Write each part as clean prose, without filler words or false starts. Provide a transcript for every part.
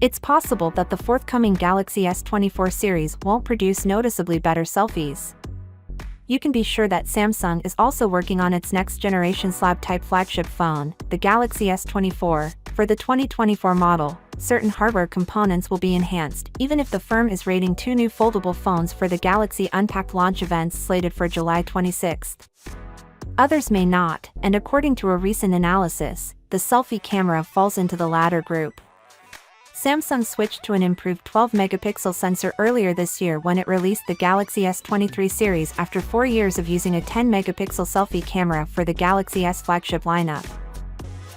It's possible that the forthcoming Galaxy S24 series won't produce noticeably better selfies. You can be sure that Samsung is also working on its next-generation slab-type flagship phone, the Galaxy S24. For the 2024 model, certain hardware components will be enhanced, even if the firm is rating 2 new foldable phones for the Galaxy Unpacked launch events slated for July 26. Others may not, and according to a recent analysis, the selfie camera falls into the latter group. Samsung switched to an improved 12-megapixel sensor earlier this year when it released the Galaxy S23 series after 4 years of using a 10-megapixel selfie camera for the Galaxy S flagship lineup.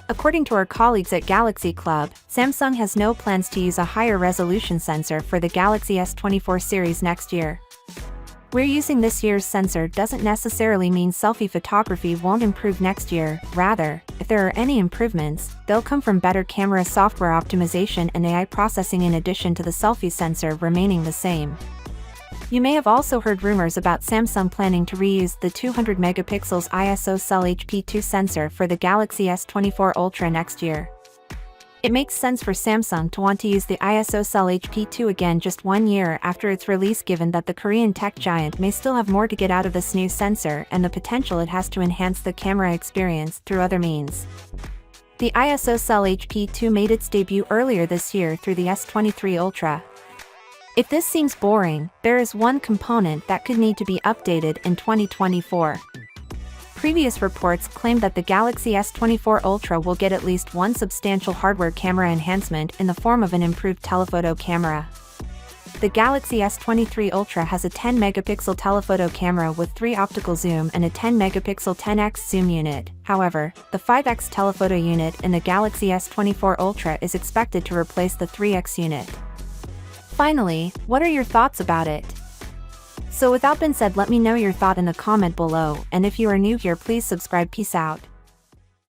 According to our colleagues at Galaxy Club, Samsung has no plans to use a higher resolution sensor for the Galaxy S24 series next year. We're using this year's sensor doesn't necessarily mean selfie photography won't improve next year. Rather, if there are any improvements, they'll come from better camera software optimization and AI processing in addition to the selfie sensor remaining the same. You may have also heard rumors about Samsung planning to reuse the 200-megapixels ISO Cell HP2 sensor for the Galaxy S24 Ultra next year. It makes sense for Samsung to want to use the ISO Cell HP2 again just 1 year after its release, given that the Korean tech giant may still have more to get out of this new sensor and the potential it has to enhance the camera experience through other means. The ISO Cell HP2 made its debut earlier this year through the S23 Ultra. If this seems boring, there is one component that could need to be updated in 2024. Previous reports claim that the Galaxy S24 Ultra will get at least one substantial hardware camera enhancement in the form of an improved telephoto camera. The Galaxy S23 Ultra has a 10-megapixel telephoto camera with 3 optical zoom and a 10-megapixel 10x zoom unit. However, the 5x telephoto unit in the Galaxy S24 Ultra is expected to replace the 3x unit. Finally, what are your thoughts about it? So with that being said, let me know your thought in the comment below, and if you are new here, please subscribe. Peace out.